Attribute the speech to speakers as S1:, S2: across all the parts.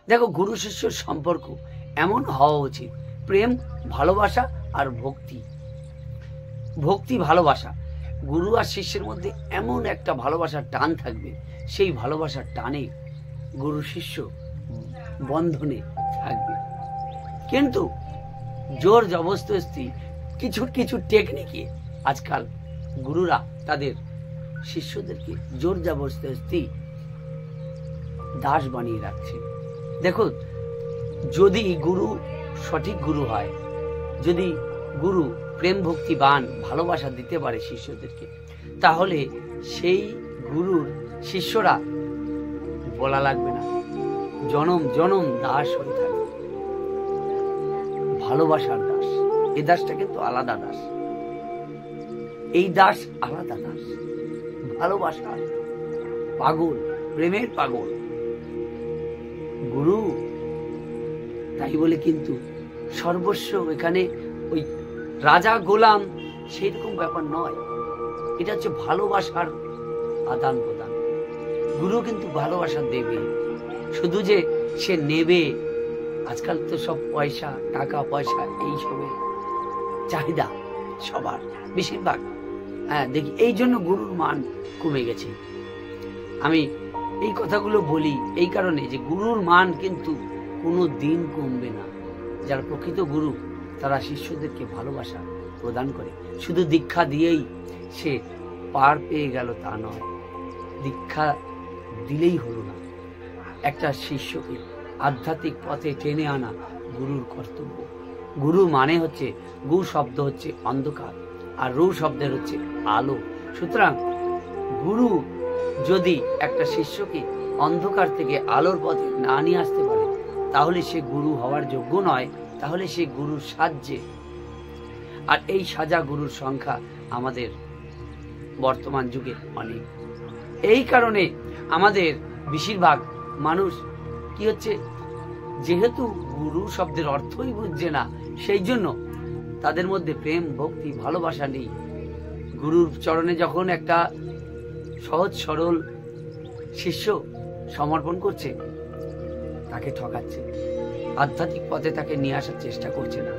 S1: দেখো, গুরু শিষ্যর সম্পর্ক এমন হওয়া উচিত, প্রেম, ভালোবাসা আর ভক্তি। ভক্তি, ভালোবাসা, গুরু আর শিষ্যের মধ্যে এমন একটা ভালোবাসার টান থাকবে, সেই ভালোবাসার টানে গুরু শিষ্য বন্ধনে থাকবে। কিন্তু জোর জবরদস্তি কিছু কিছু টেকনিকে আজকাল গুরুরা তাদের শিষ্যদেরকে জোর জবরদস্তি দাস বানিয়ে রাখছে। দেখো, যদি গুরু সঠিক গুরু হয়, যদি গুরু প্রেম ভক্তিবান ভালোবাসা দিতে পারে শিষ্যদেরকে, তাহলে সেই গুরুর শিষ্যরা বলা লাগবে না, জনম জনম দাস হয়ে থাকবে। ভালোবাসার দাস, এই দাসটা কিন্তু আলাদা দাস, এই দাস আলাদা দাস। ভালোবাসার পাগল, প্রেমের পাগল গুরু। তাই বলে কিন্তু সর্বস্ব এখানে ওই রাজা গোলাম সেইরকম ব্যাপার নয়। এটা হচ্ছে ভালোবাসার আদান প্রদান। গুরু কিন্তু ভালোবাসা দেবে, শুধু যে সে নেবে। আজকাল তো সব পয়সা, টাকা পয়সা, এইসবের চাহিদা সবার বেশিরভাগ। হ্যাঁ, দেখি এই জন্য গুরুর মান কমে গেছে। আমি এই কথাগুলো বলি এই কারণে যে গুরুর মান কিন্তু কোনো দিন কমবে না। যারা প্রকৃত গুরু তারা শিষ্যদেরকে ভালোবাসা প্রদান করে। শুধু দীক্ষা দিয়েই সে পার পেয়ে গেল তা নয়, দীক্ষা দিলেই হলো না। একটা শিষ্যকে আধ্যাত্মিক পথে টেনে আনা গুরুর কর্তব্য। গুরু মানে হচ্ছে, গু শব্দ হচ্ছে অন্ধকার আর রু শব্দের হচ্ছে আলো। সুতরাং গুরু যদি একটা শিষ্যকে অন্ধকার থেকে আলোর পথে না নিয়ে আসতে পারে, তাহলে সে গুরু হওয়ার যোগ্য নয়, তাহলে সে গুরুর সাহায্যে। আর এই সাজা গুরুর সংখ্যা আমাদের বর্তমান যুগে অনেক। এই কারণে আমাদের বেশিরভাগ মানুষ কি হচ্ছে, যেহেতু গুরু শব্দের অর্থই বুঝছে না, সেই জন্য তাদের মধ্যে প্রেম ভক্তি ভালোবাসা নেই। গুরুর চরণে যখন একটা সহজ সরল শিষ্য সমর্পণ করছে, তাকে ঠকাচ্ছে, আধ্যাত্মিক পথে তাকে নিয়ে আসার চেষ্টা করছে না,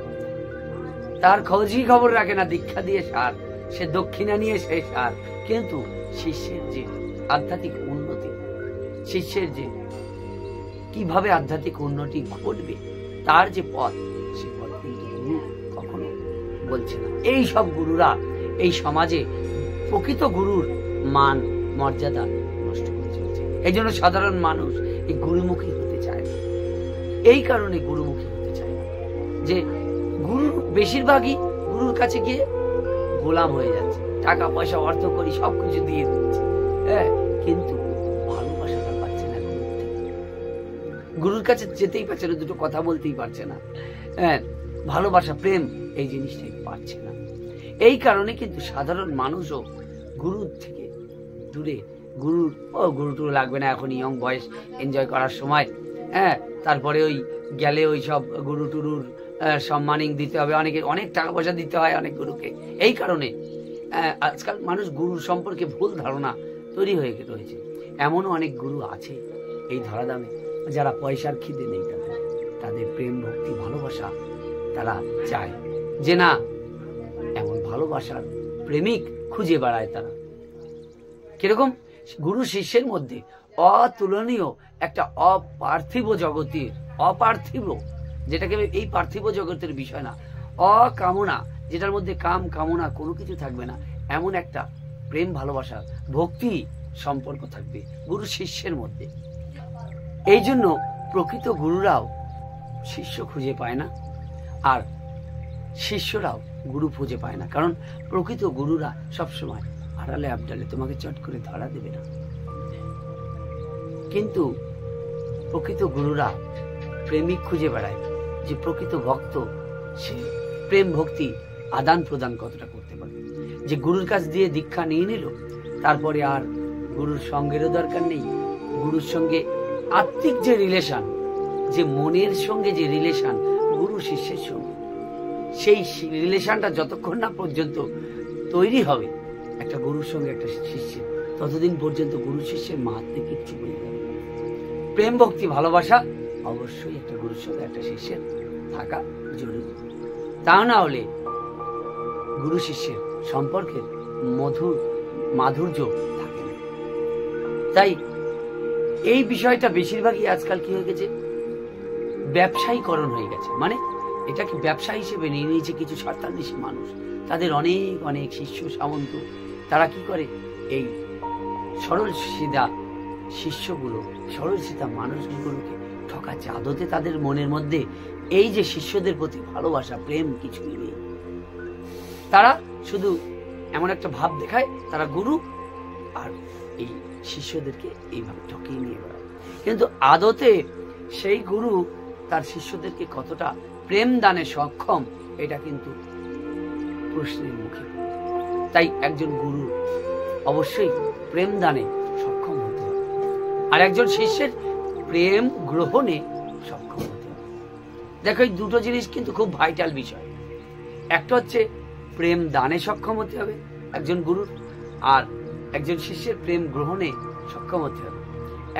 S1: তার খোঁজই খবর রাখে না। দীক্ষা দিয়ে সার, সে দক্ষিণা নিয়ে সে সার, কিন্তু শিষ্যের যে আধ্যাত্মিক উন্নতি, শিষ্যের যে কিভাবে আধ্যাত্মিক উন্নতি ঘটবে, তার যে পথ, সে পথ কিন্তু গুরু কখনো বলছে না। এই সব গুরুরা এই সমাজে প্রকৃত গুরুর মান মর্যাদা নষ্ট করে চলছে। এই জন্য সাধারণ মানুষ এই গুরুমুখী হতে চায় না। এই কারণে গুরুমুখী হতে চায় না যে গুরু বেশিরভাগই গুরুর কাছে গিয়ে গোলাম হয়ে যাচ্ছে, টাকা পয়সা অর্থ করি সবকিছু দিয়ে দিচ্ছে, হ্যাঁ, কিন্তু ভালোবাসাটা পাচ্ছে না। গুরুর কাছে যেতেই পারছে না, দুটো কথা বলতেই পারছে না, হ্যাঁ, ভালোবাসা প্রেম এই জিনিসটাই পাচ্ছে না। এই কারণে কিন্তু সাধারণ মানুষও গুরুর থেকে দূরে, গুরু টুরু লাগবে না, এখন ইয়ং বয়স, এনজয় করার সময়, হ্যাঁ, তারপরে ওই গেলে ওই সব গুরু টুরুর সম্মানিং দিতে হবে, অনেক টাকা পয়সা দিতে হয় অনেক গুরুকে। এই কারণে আজকাল মানুষ গুরুর সম্পর্কে ভুল ধারণা তৈরি হয়ে রয়েছে। এমনও অনেক গুরু আছে এই ধরাধামে যারা পয়সার খিদে নেই, তাদের প্রেম ভক্তি ভালোবাসা তারা চায় যে না, এমন ভালোবাসার প্রেমিক খুঁজে বেড়ায় তারা। কিরকম? গুরু শিষ্যের মধ্যে অতুলনীয় একটা অপার্থিব জগতের, অপার্থিব যেটাকে এই পার্থিব জগতের বিষয় না, অকামনা, যেটার মধ্যে কাম কামনা কোনো কিছু থাকবে না, এমন একটা প্রেম ভালোবাসা ভক্তি সম্পর্ক থাকবে গুরু শিষ্যের মধ্যে। এই জন্য প্রকৃত গুরুরাও শিষ্য খুঁজে পায় না, আর শিষ্যরাও গুরু খুঁজে পায় না। কারণ প্রকৃত গুরুরা সবসময় আড়ালে আবডালে তোমাকে চট করে ধরা দেবে না, কিন্তু প্রকৃত গুরুরা প্রেমিক খুঁজে বেড়ায়, যে প্রকৃত ভক্ত সে প্রেম ভক্তি আদান প্রদান কতটা করতে পারে। যে গুরুর কাছ দিয়ে দীক্ষা নিয়ে নিল, তারপরে আর গুরুর সঙ্গেরও দরকার নেই। গুরুর সঙ্গে আত্মিক যে রিলেশন, যে মনের সঙ্গে যে রিলেশন গুরু শিষ্যের সঙ্গে, সেই রিলেশনটা যতক্ষণ না পর্যন্ত তৈরি হবে একটা গুরুর সঙ্গে একটা শিষ্যের, ততদিন পর্যন্ত গুরু শিষ্যের মাহাত্ম্যে কিচ্ছু বোঝা যাবে। প্রেম ভক্তি ভালোবাসা অবশ্যই একটা গুরুর সঙ্গে একটা শিষ্যের থাকা জরুরি। তা না হলে গুরু শিষ্যের সম্পর্কের মাধুর্য থাকে না। তাই এই বিষয়টা বেশিরভাগই আজকাল কি হয়ে গেছে, ব্যবসায়ীকরণ হয়ে গেছে। মানে এটাকে ব্যবসা হিসেবে নিয়ে নিয়েছে কিছু স্বার্থান্বেষী মানুষ। তাদের অনেক অনেক শিষ্য সামন্ত, তারা কি করে, এই সরল সিধা শিষ্যগুলো, সরল সিধা মানুষগুলোকে ঠকাচ্ছে। আদতে তাদের মনের মধ্যে এই যে শিষ্যদের প্রতি ভালোবাসা, প্রেম কিছুই নেই। তারা শুধু এমন একটা ভাব দেখায় তারা গুরু, আর এই শিষ্যদেরকে এইভাবে ঠকিয়ে নিয়ে বেড়ায়। কিন্তু আদতে সেই গুরু তার শিষ্যদেরকে কতটা প্রেম দানে সক্ষম, এটা কিন্তু প্রশ্নের মুখে। তাই একজন গুরু অবশ্যই প্রেম দানে সক্ষম হতে হবে, আর একজন শিষ্যের প্রেম গ্রহণে সক্ষম হতে হবে। দেখো, এই দুটো জিনিস কিন্তু খুব ভাইটাল বিষয়। একটা হচ্ছে প্রেম দানে সক্ষম হতে হবে একজন গুরুর, আর একজন শিষ্যের প্রেম গ্রহণে সক্ষম হতে হবে।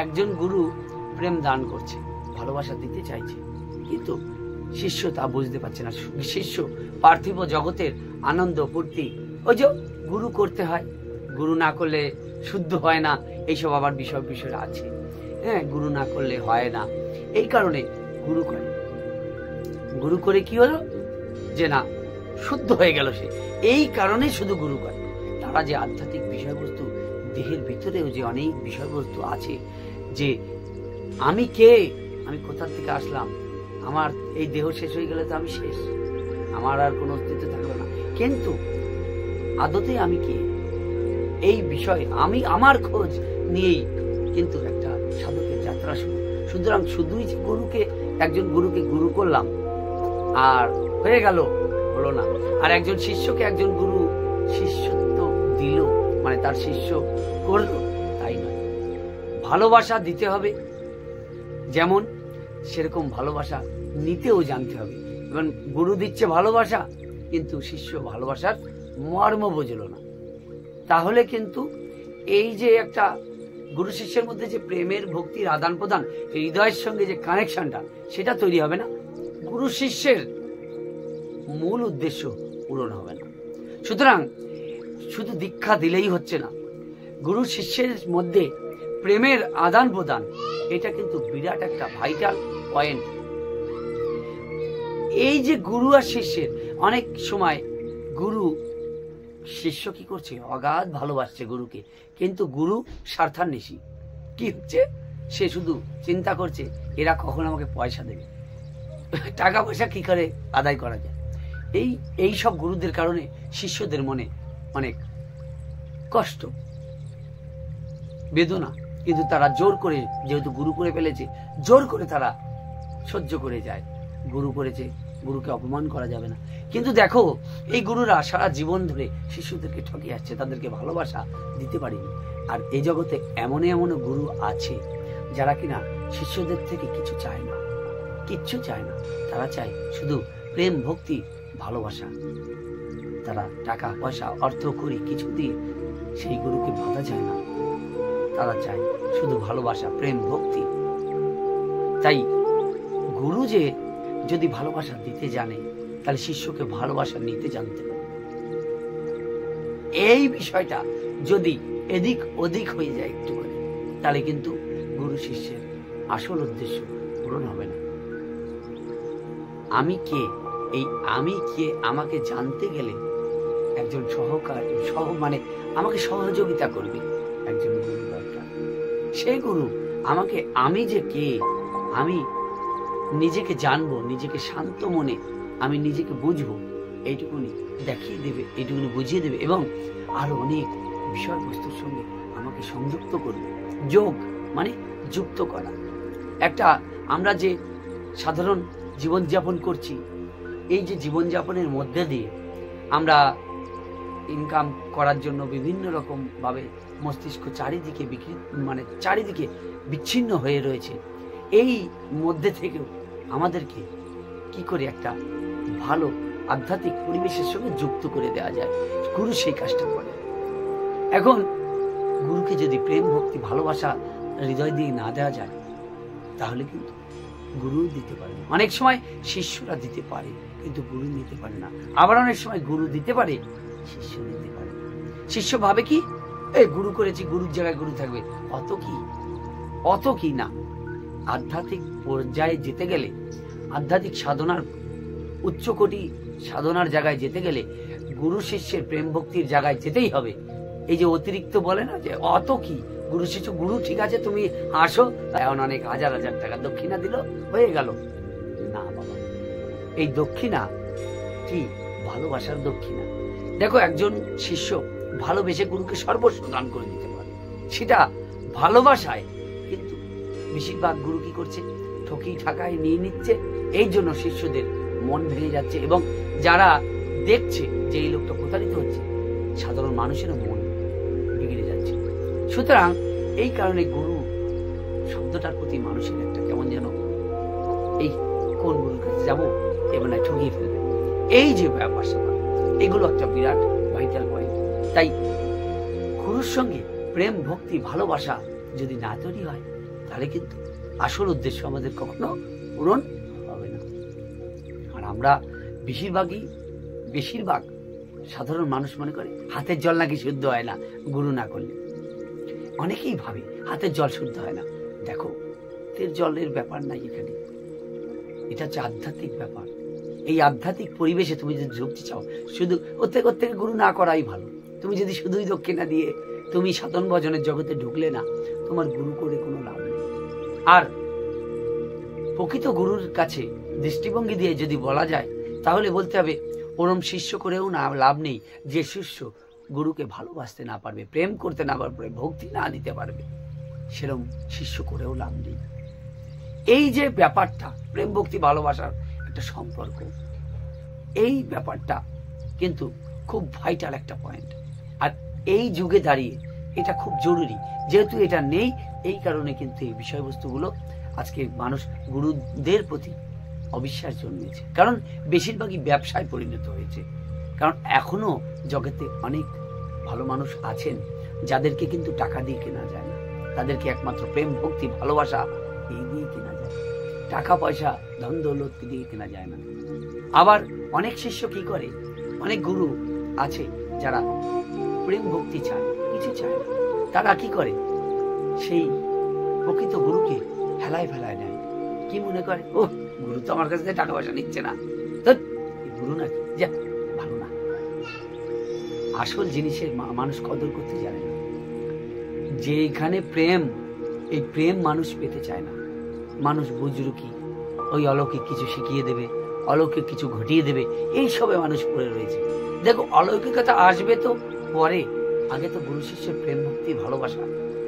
S1: একজন গুরু প্রেম দান করছে, ভালোবাসা দিতে চাইছে, কিন্তু শিষ্য তা বুঝতে পারছে না। শিষ্য পার্থিব জগতের আনন্দ ফুর্তি, ওই যে গুরু করতে হয়, গুরু না করলে শুদ্ধ হয় না, এইসব আবার বিষয় আছে। হ্যাঁ, গুরু না করলে হয় না, এই কারণে গুরু করে। গুরু করে কি হলো, যে না শুদ্ধ হয়ে গেল সে, এই কারণে শুধু গুরু করে। তারা যে আধ্যাত্মিক বিষয়বস্তু, দেহের ভিতরেও যে অনেক বিষয়বস্তু আছে, যে আমি কে, আমি কোথা থেকে আসলাম, আমার এই দেহ শেষ হয়ে গেলে তো আমি শেষ, আমার আর কোনো অস্তিত্ব থাকবে না। কিন্তু আদতে আমি কে, এই বিষয় আমি আমার খোঁজ নিয়েই কিন্তু একটা সাধকের যাত্রা শুরু। সুতরাং শুধুই যে একজন গুরুকে গুরু করলাম আর হয়ে গেল, হলো না। আর একজন শিষ্যকে একজন গুরু শিষ্যত্ব দিল, মানে তার শিষ্য করলো, তাই নয়। ভালোবাসা দিতে হবে যেমন, সেরকম ভালোবাসা নিতেও জানতে হবে। এবং গুরু দিচ্ছে ভালোবাসা, কিন্তু শিষ্য ভালোবাসার মর্ম বুঝলো না, তাহলে কিন্তু এই যে একটা গুরু শিষ্যের মধ্যে যে প্রেমের ভক্তির আদান প্রদান, হৃদয়ের সঙ্গে যে কানেকশনটা, সেটা তৈরি হবে না। গুরু শিষ্যের মূল উদ্দেশ্য পূরণ হবে না। সুতরাং শুধু দীক্ষা দিলেই হচ্ছে না, গুরু শিষ্যের মধ্যে প্রেমের আদান প্রদান, এটা কিন্তু বিরাট একটা ভাইটাল পয়েন্ট। এই যে গুরু আর শিষ্যের, অনেক সময় গুরু শিষ্য কি করছে, অগাধ ভালোবাসছে গুরুকে, কিন্তু গুরু স্বার্থান্বেষী। কি হচ্ছে, সে শুধু চিন্তা করছে এরা কখন আমাকে পয়সা দেবে, টাকা পয়সা কি করে আদায় করা যায়। এই সব গুরুদের কারণে শিষ্যদের মনে অনেক কষ্ট, বেদনা, কিন্তু তারা জোর করে, যেহেতু গুরু করে ফেলেছে, জোর করে তারা সহ্য করে যায়। গুরু করেছে, গুরুকে অপমান করা যাবে না। কিন্তু দেখো, এই গুরুরা সারা জীবন ধরে শিষ্যদেরকে ঠকিয়ে আসছে, তাদেরকে ভালোবাসা দিতে পারেনি। আর এই জগতে এমন গুরু আছে যারা কিনা শিষ্যদের থেকে কিছু চায় না, কিচ্ছু চায় না। তারা চায় শুধু প্রেম, ভক্তি, ভালোবাসা। তারা টাকা পয়সা, অর্থ করি কিছু দিয়ে সেই গুরুকে বাধা চায় না, তারা চায় শুধু ভালোবাসা, প্রেম, ভক্তি। তাই গুরু যে যদি ভালোবাসা দিতে জানে, তাহলে শিষ্যকে ভালোবাসা নিতে জানতে হবে। এই বিষয়টা যদি এদিক ওদিক হয়ে যায় একটু করে, তাহলে কিন্তু গুরু শিষ্যের আসল উদ্দেশ্য পূরণ হবে না। আমি কে, এই আমি কে আমাকে জানতে গেলে একজন মানে আমাকে সহযোগিতা করবে একজন গুরু দরকার। সেই গুরু আমাকে, আমি যে কে, আমি নিজেকে জানবো, নিজেকে শান্ত মনে আমি নিজেকে বুঝবো, এইটুকুনি দেখিয়ে দেবে, এইটুকুনি বুঝিয়ে দেবে, এবং আরো অনেক বিষয়বস্তুর সঙ্গে আমাকে সংযুক্ত করবে। যোগ মানে যুক্ত করা। একটা আমরা যে সাধারণ জীবনযাপন করছি, এই যে জীবনযাপনের মধ্যে দিয়ে আমরা ইনকাম করার জন্য বিভিন্ন রকম ভাবে মস্তিষ্ক চারিদিকে বিচ্ছিন্ন হয়ে রয়েছে। এই মধ্যে থেকেও আমাদেরকে কি করে একটা ভালো আধ্যাত্মিক পরিবেশের সঙ্গে যুক্ত করে দেওয়া যায়, গুরু সেই কাজটা করে। এখন গুরুকে যদি প্রেম, ভক্তি, ভালোবাসা হৃদয় দিয়ে না দেওয়া যায়, তাহলে কিন্তু গুরু দিতে পারে না। অনেক সময় শিষ্যরা দিতে পারে, কিন্তু গুরু নিতে পারে না। আবার অনেক সময় গুরু দিতে পারে, শিষ্য নিতে পারে না। শিষ্য ভাবে কি, এই গুরু করেছি, গুরুর জায়গায় গুরু থাকবে, অত কি না। আধ্যাত্মিক পর্যায়ে যেতে গেলে, আধ্যাত্মিক সাধনার উচ্চকোটি সাধনার জায়গায় যেতে গেলে গুরু শিষ্যের প্রেম ভক্তির জায়গায় যেতেই হবে। এই যে অতিরিক্ত বলে না যে অত কি, গুরু শিষ্য, গুরু ঠিক আছে তুমি আসো, এখন অনেক হাজার হাজার টাকা দক্ষিণা দিল, হয়ে গেল না বাবা। এই দক্ষিণা কি ভালোবাসার দক্ষিণা। দেখো, একজন শিষ্য ভালোবেসে গুরুকে সর্বস্ব দান করে দিতে পারে, সেটা ভালোবাসায়। কিন্তু বেশিরভাগ গুরু কি করছে, ঠকি ঠাকায় নিয়ে নিচ্ছে। এই জন্য শিষ্যদের মন ভেঙে যাচ্ছে, এবং যারা দেখছে যে এই লোকটা প্রতারিত হচ্ছে, সাধারণ মানুষেরও মন বিগড়ে যাচ্ছে। সুতরাং এই কারণে গুরু শব্দটার প্রতি মানুষের একটা কেমন যেন, এই কোন গুরুর কাছে যাবো, এবার না ঠকিয়ে ফেলবে, এই যে ব্যাপার এগুলো একটা বিরাট ভাইটাল পয়েন্ট। তাই গুরুর সঙ্গে প্রেম ভক্তি ভালোবাসা যদি না তৈরি হয়, তাহলে কিন্তু আসল উদ্দেশ্য আমাদের কখনো পূরণ হবে না। আর আমরা বেশিরভাগ সাধারণ মানুষ মনে করে হাতের জল নাকি শুদ্ধ হয় না গুরু না করলে। অনেকেই ভাবে হাতের জল শুদ্ধ হয় না। দেখো, হাতের জলের ব্যাপার নাই এখানে, এটা হচ্ছে আধ্যাত্মিক ব্যাপার। এই আধ্যাত্মিক পরিবেশে তুমি যদি ঢুকতে চাও, শুধু ওর থেকে গুরু না করাই ভালো। তুমি যদি শুধুই দক্ষিণা দিয়ে তুমি সাধন ভজনের জগতে ঢুকলে না, তোমার গুরু করে কোনো লাভ নেই। আর প্রকৃত গুরুর কাছে দৃষ্টিভঙ্গি দিয়ে যদি বলা যায়, তাহলে বলতে হবে ওরম শিষ্য করেও না লাভ নেই, যে শিষ্য গুরুকে ভালোবাসতে না পারবে, প্রেম করতে না পারবে, ভক্তি না দিতে পারবে, সেরকম শিষ্য করেও লাভ নেই। এই যে ব্যাপারটা প্রেম ভক্তি ভালোবাসার একটা সম্পর্ক, এই ব্যাপারটা কিন্তু খুব ভাইটাল একটা পয়েন্ট। আর এই যুগে দাঁড়িয়ে এটা খুব জরুরি। যেহেতু এটা নেই, এই কারণে কিন্তু এই বিষয়বস্তুগুলো আজকে মানুষ গুরুদের প্রতি অবিশ্বাস জন্মেছে, কারণ বেশিরভাগই ব্যবসায় পরিণত হয়েছে। কারণ এখনো জগতে অনেক ভালো মানুষ আছেন যাদেরকে কিন্তু টাকা দিয়ে কেনা যায় না, তাদেরকে একমাত্র প্রেম ভক্তি ভালোবাসা এই দিয়ে কেনা যায়, টাকা পয়সা ধন দৌলত দিয়ে কেনা যায় না। আবার অনেক শিষ্য কি করে, অনেক গুরু আছে যারা প্রেম ভক্তি চায়, কিছু চায় না, তারা কি করে, সেই প্রকৃত গুরুকে হেলায় ফেলায় নেয়। কি মনে করে, ও গুরু তো আমার কাছ থেকে টাকা পয়সা নিচ্ছে না, তো গুরু না, যা ভালো না। আসল জিনিসের মানুষ কদর করতে জানে না। যেখানে প্রেম, এই প্রেম মানুষ পেতে চায় না। মানুষ বুজরুকি, ওই অলৌকিক কিছু শিখিয়ে দেবে, অলৌকিক কিছু ঘটিয়ে দেবে, এই সবে মানুষ পড়ে রয়েছে। দেখো, অলৌকিকতা আসবে তো পরে, আগে তো গুরু শিষ্যের প্রেম ভক্তি ভালোবাসা।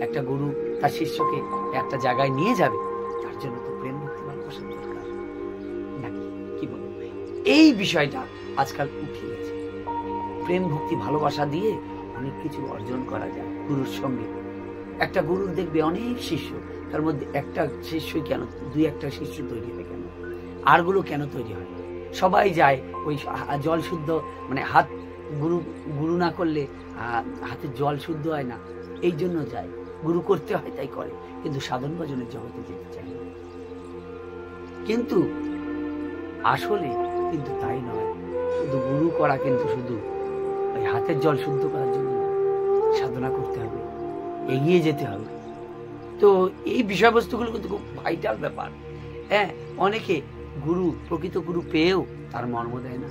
S1: একটা গুরু তার শিষ্যকে একটা জায়গায় নিয়ে যাবে, তার জন্য তো প্রেম ভক্তি ভালোবাসা দরকার নাকি, কি বলবো? এই বিষয়টা আজকাল উঠে গেছে। প্রেম ভক্তি ভালোবাসা দিয়ে অনেক কিছু অর্জন করা যায় গুরুর সঙ্গে। একটা গুরুর দেখবে অনেক শিষ্য, তার মধ্যে একটা শিষ্যই কেন, দুই একটা শিষ্য তৈরি হয় কেন, আরগুলো কেন তৈরি হয়? সবাই যায় ওই জল শুদ্ধ, মানে হাত গুরু না করলে হাতের জল শুদ্ধ হয় না, এই জন্য যায়। গুরু করতে হয় তাই করে, কিন্তু সাধন ভজনের জগতে যেতে চায় না। কিন্তু আসলে কিন্তু তাই নয়। শুধু গুরু করা কিন্তু শুধু ওই হাতের জল শুদ্ধ করার জন্য সাধনা করতে হবে, এগিয়ে যেতে হবে। তো এই বিষয়বস্তুগুলো কিন্তু খুব ভাইটাল ব্যাপার। হ্যাঁ, অনেকে গুরু, প্রকৃত গুরু পেয়েও তার মর্ম দেয় না।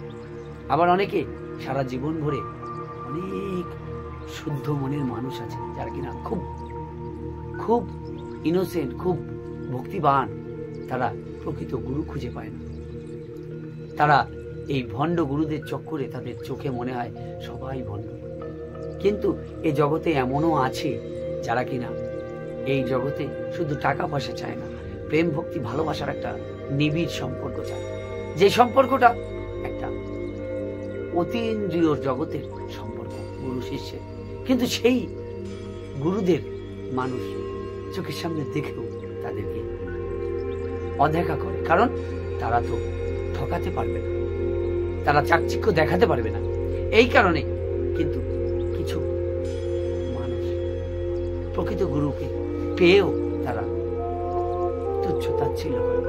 S1: আবার অনেকে সারা জীবন ভরে, অনেক শুদ্ধ মনের মানুষ আছে যারা কিনা খুব খুব ইনোসেন্ট, খুব ভক্তিবান, তারা প্রকৃত গুরু খুঁজে পায় না। তারা এই ভণ্ড গুরুদের চক্করে তাদের চোখে মনে হয় সবাই ভণ্ড। কিন্তু এই জগতে এমনও আছে যারা কিনা এই জগতে শুধু টাকা পয়সা চায় না, প্রেম ভক্তি ভালোবাসার একটা নিবিড় সম্পর্ক চায়, যে সম্পর্কটা একটা অতীন্দ্রিয় জগতের সম্পর্ক গুরু শিষ্যের। কিন্তু সেই গুরুদের মানুষ চোখের সামনে দেখেও তাদেরকে অদেখা করে, কারণ তারা তো ঠকাতে পারবে না, তারা চাকচিক্য দেখাতে পারবে না। এই কারণে কিন্তু কিছু মানুষ প্রকৃত গুরুকে পেয়েও তারা তুচ্ছ তুচ্ছ-তাচ্ছিল্য করে,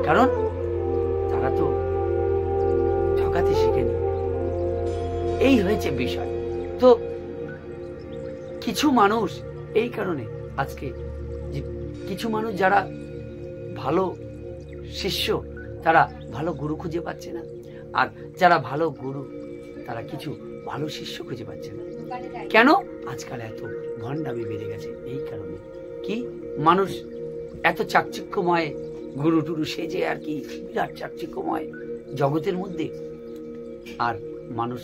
S1: কারণ তারা তো ঠকাতে শিখেনি। এই হয়েছে বিষয়। তো কিছু মানুষ এই কারণে আজকে যে কিছু মানুষ যারা ভালো শিষ্য তারা ভালো গুরু খুঁজে পাচ্ছে না, আর যারা ভালো গুরু তারা কিছু ভালো শিষ্য খুঁজে পাচ্ছে না। কেন? আজকাল এত ভণ্ডামি বেড়ে গেছে। এই কারণে কি মানুষ এত চাকচিক্যময় গুরু টুরু সেজে আর কি বিরাট চাকচিক্যময় জগতের মধ্যে, আর মানুষ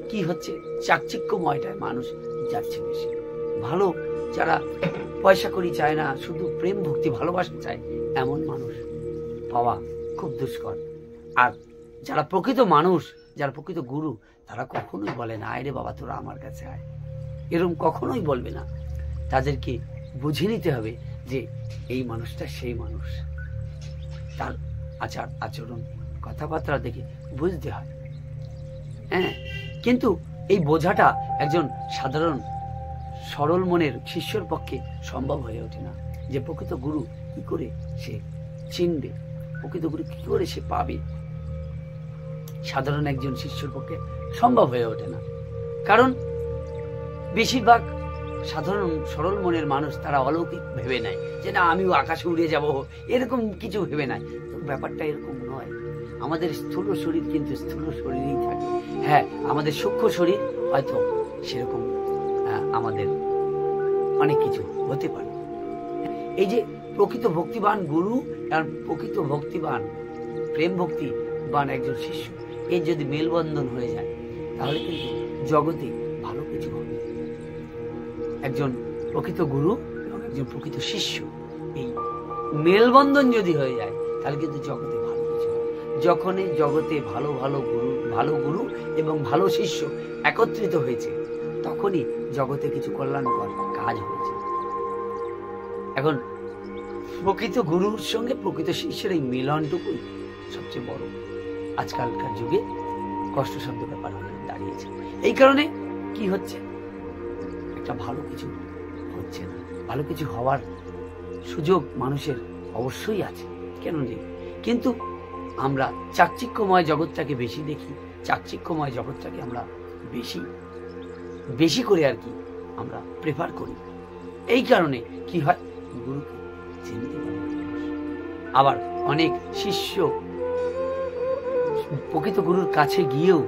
S1: কি হচ্ছে চাকচিক্যময়টায় মানুষ যাচ্ছে বেশি। ভালো যারা পয়সা করি চায় না, শুধু প্রেম ভক্তি ভালোবাসা চায়, এমন মানুষ পাওয়া খুব দুষ্কর। আর যারা প্রকৃত মানুষ, যারা প্রকৃত গুরু, তারা কখনোই বলে না আয় রে বাবা তোরা আমার কাছে আয়, এরকম কখনোই বলবে না। তাদেরকে বুঝে নিতে হবে যে এই মানুষটা সেই মানুষ, তার আচার আচরণ কথাবার্তা দেখে বুঝতে হয়। হ্যাঁ, কিন্তু এই বোঝাটা একজন সাধারণ সরল মনের শিষ্যর পক্ষে সম্ভব হয়ে ওঠে না। যে প্রকৃত গুরু কি করে সে চিনবে, প্রকৃত গুরু কি করে সে পাবে, সাধারণ একজন শিষ্যর পক্ষে সম্ভব হয়ে ওঠে না। কারণ বেশিরভাগ সাধারণ সরল মনের মানুষ তারা অলৌকিক ভেবে নেয় যে না আমিও আকাশে উড়ে যাব, এরকম কিছু ভেবে নেয়। তো ব্যাপারটা এরকম নয়। আমাদের স্থূল শরীর কিন্তু স্থূল শরীরেই থাকে। হ্যাঁ, আমাদের সূক্ষ্ম শরীর হয়তো সেরকম আমাদের অনেক কিছু হতে পারে। এই যে প্রকৃত ভক্তিবান গুরু আর প্রকৃত ভক্তিবান প্রেম ভক্তিবান একজন শিষ্য, এই যদি মেলবন্ধন হয়ে যায় তাহলে কিন্তু জগতে ভালো কিছু হবে। একজন প্রকৃত গুরু এবং একজন প্রকৃত শিষ্য, এই মেলবন্ধন যদি হয়ে যায় তাহলে কিন্তু জগতে ভালো কিছু হবে। যখনই জগতে ভালো গুরু এবং ভালো শিষ্য একত্রিত হয়েছে, তখনই জগতে কিছু কল্যাণকর কাজ হয়েছে। এখন প্রকৃত গুরুর সঙ্গে প্রকৃত শিষ্যের এই মিলনটুকুই সবচেয়ে বড় আজকালকার যুগে কষ্টসাধ্য ব্যাপার হয়ে দাঁড়িয়েছে। এই কারণে কি হচ্ছে, একটা ভালো কিছু হচ্ছে না। ভালো কিছু হওয়ার সুযোগ মানুষের অবশ্যই আছে, কেন নেই? কিন্তু আমরা চাকচিক্যময় জগৎটাকে বেশি দেখি, চাকচিক্যময় জগৎটাকে আমরা বেশি করে আর কি আমরা প্রেফার করি। এই কারণে কি হয়, গুরুকে চিনতে পারে। আবার অনেক শিষ্য প্রকৃত গুরুর কাছে গিয়েও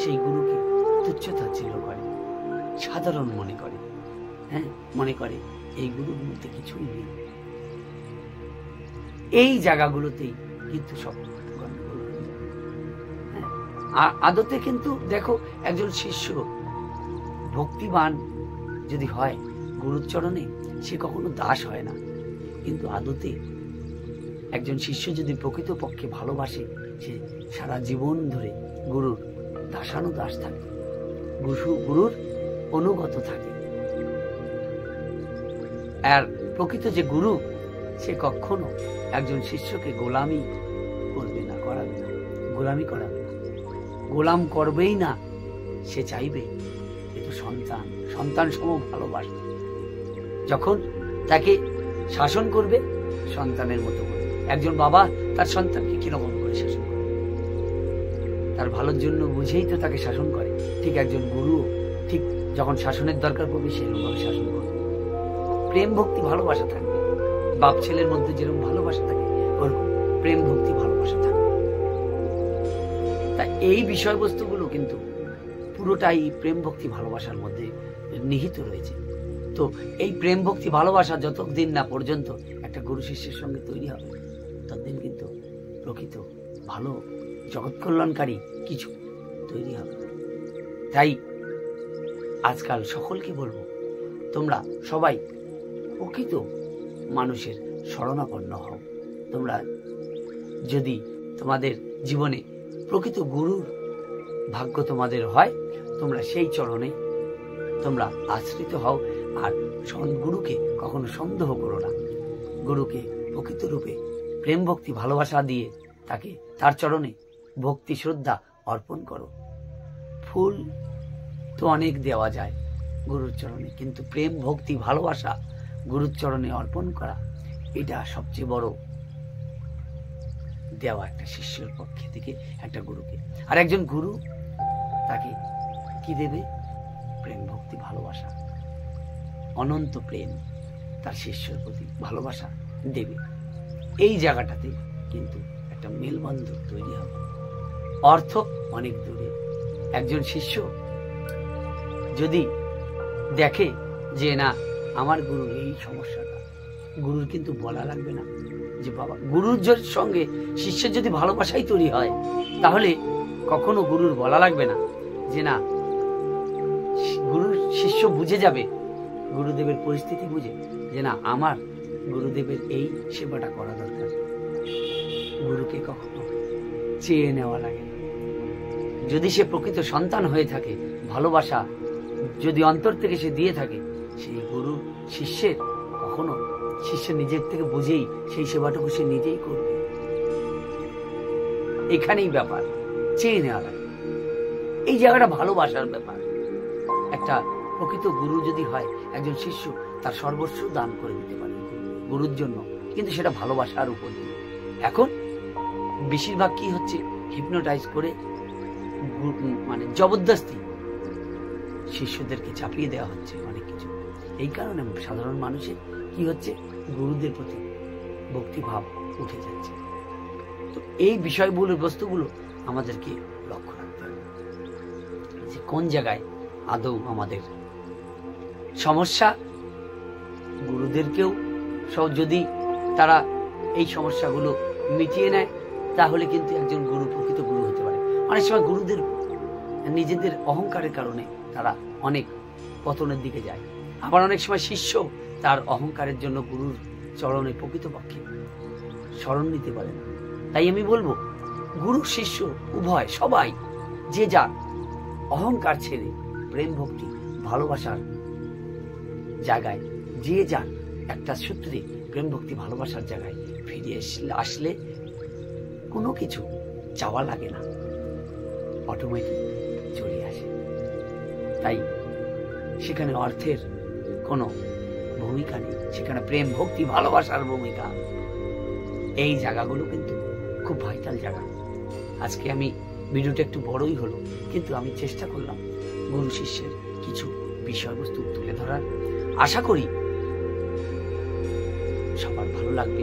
S1: সেই গুরুকে তুচ্ছ-তাচ্ছিল্য করে, সাধারণ মনে করে। হ্যাঁ, মনে করে এই গুরুর মধ্যে কিছুই নেই। এই জায়গাগুলোতেই কিন্তু সব গন্ডগোল। হ্যাঁ, আর আদতে কিন্তু দেখো একজন শিষ্য ভক্তিবান যদি হয় গুরুর চরণে, সে কখনো দাস হয় না। কিন্তু আদতে একজন শিষ্য যদি প্রকৃত পক্ষে ভালোবাসে, সে সারা জীবন ধরে গুরুর দাসানুদাস থাকে, গুরুর অনুগত থাকে। আর প্রকৃত যে গুরু, সে কখনো একজন শিষ্যকে গোলামি করবে না, করাবে না, গোলামি করাবে না, গোলাম করবেই না। সে চাইবে কিন্তু সন্তান সম ভালোবাসবে। যখন তাকে শাসন করবে সন্তানের মতো করে, একজন বাবা তার সন্তানকে কিরকম করে শাসন করে, তার ভালোর জন্য বুঝেই তো তাকে শাসন করে। ঠিক একজন গুরু ঠিক যখন শাসনের দরকার পড়বে সেরকমভাবে শাসন করবে। প্রেম ভক্তি ভালোবাসা থাকবে, বাপ ছেলের মধ্যে যেরকম ভালোবাসা থাকে ওরকম প্রেম ভক্তি ভালোবাসা থাকবে। তাই এই বিষয়বস্তুগুলো কিন্তু পুরোটাই প্রেম ভক্তি ভালোবাসার মধ্যে নিহিত রয়েছে। তো এই প্রেম ভক্তি ভালোবাসা যতদিন না পর্যন্ত একটা গুরু শিষ্যের সঙ্গে তৈরি হবে, ততদিন কিন্তু প্রকৃত ভালো জগৎ কল্যাণকারী কিছু তৈরি হবে। তাই আজকাল সকলকে বলবো, তোমরা সবাই প্রকৃত মানুষের শরণাপন্ন হও। তোমরা যদি তোমাদের জীবনে প্রকৃত গুরুর ভাগ্য তোমাদের হয়, তোমরা সেই চরণে তোমরা আশ্রিত হও। আর গুরুকে কখনো সন্দেহ করো না। গুরুকে প্রকৃত রূপে প্রেম ভক্তি ভালোবাসা দিয়ে তাকে তার চরণে ভক্তি শ্রদ্ধা অর্পণ করো। ফুল তো অনেক দেওয়া যায় গুরুর চরণে, কিন্তু প্রেম ভক্তি ভালোবাসা গুরুর চরণে অর্পণ করা, এটা সবচেয়ে বড় দেওয়া একটা শিষ্যের পক্ষে থেকে একটা গুরুকে। আর একজন গুরু তাকে কি দেবে? প্রেম, ভক্তি, ভালোবাসা, অনন্ত প্রেম তার শিষ্যের প্রতি ভালোবাসা দেবে। এই জায়গাটাতে কিন্তু একটা মেলবন্ধন তৈরি হবে। অর্থ অনেক দূরে। একজন শিষ্য যদি দেখে যে না আমার গুরুর এই সমস্যাটা, গুরুর কিন্তু বলা লাগবে না যে বাবা, গুরুর সঙ্গে শিষ্যের যদি ভালোবাসাই তৈরি হয় তাহলে কখনো গুরুর বলা লাগবে না যে না, গুরুর শিষ্য বুঝে যাবে, গুরুদেবের পরিস্থিতি বুঝে যে না আমার গুরুদেবের এই সেবাটা করা দরকার। গুরুকে কখনো চেয়ে নেওয়া লাগে না। যদি সে প্রকৃত সন্তান হয়ে থাকে, ভালোবাসা যদি অন্তর থেকে সে দিয়ে থাকে, সেই গুরু শিষ্যের কখনো শিষ্য নিজের থেকে বুঝেই সেই সেবাটুকু সে নিজেই করবে। এখানেই ব্যাপার, চেয়ে নেওয়া লাগে। এই জায়গাটা ভালোবাসার ব্যাপার। একটা প্রকৃত গুরু যদি হয়, একজন শিষ্য তার সর্বস্ব দান করে দিতে পারে গুরুর জন্য, কিন্তু সেটা ভালোবাসার উপর দিয়ে। এখন বেশিরভাগ কি হচ্ছে, হিপনোটাইজ করে মানে জবরদস্তি শিষ্যদেরকে চাপিয়ে দেওয়া হচ্ছে অনেক কিছু। এই কারণে সাধারণ মানুষের কি হচ্ছে, গুরুদের প্রতি ভক্তিভাব উঠে যাচ্ছে। তো এই বিষয়গুলো, বস্তুগুলো আমাদেরকে লক্ষ্য রাখতে হবে যে কোন জায়গায় আদৌ আমাদের সমস্যা। গুরুদেরকেও যদি তারা এই সমস্যাগুলো মিটিয়ে নেয় তাহলে কিন্তু একজন গুরু প্রকৃত গুরু হতে পারে। অনেক সময় গুরুদের নিজেদের অহংকারের কারণে তারা অনেক পতনের দিকে যায়। আবার অনেক সময় শিষ্য তার অহংকারের জন্য গুরুর চরণে প্রকৃতপক্ষে শরণ নিতে পারে না। তাই আমি বলবো, গুরু শিষ্য উভয় সবাই যে যার অহংকার ছেড়ে প্রেম, ভক্তি, ভালোবাসার জায়গায়, যে যার একটা সূত্রে প্রেম, ভক্তি, ভালোবাসার জায়গায় ফিরে আসলে কোনো কিছু চাওয়া লাগে না, অটোমেটিক চলে আসে। তাই সেখানে অর্থের কোনো ভূমিকা নেই, সেখানে প্রেম, ভক্তি, ভালোবাসার ভূমিকা। এই জায়গাগুলো কিন্তু খুব ভাইটাল জায়গা। আজকে আমি ভিডিওটা একটু বড়ই হলো, কিন্তু আমি চেষ্টা করলাম গুরু শিষ্যের কিছু বিষয়বস্তু তুলে ধরার। আশা করি সবার ভালো লাগবে।